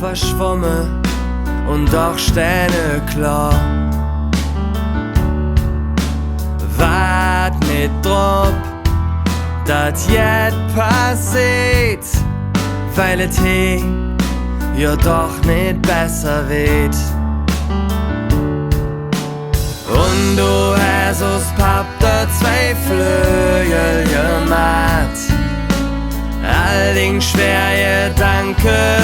verschwommen und doch stehne klar. Wart nicht drauf, dat jet passiert, weil es hier ja doch nicht besser wird. Und du hast aus Papp der 2 Flügel gemacht, all den schwere Gedanken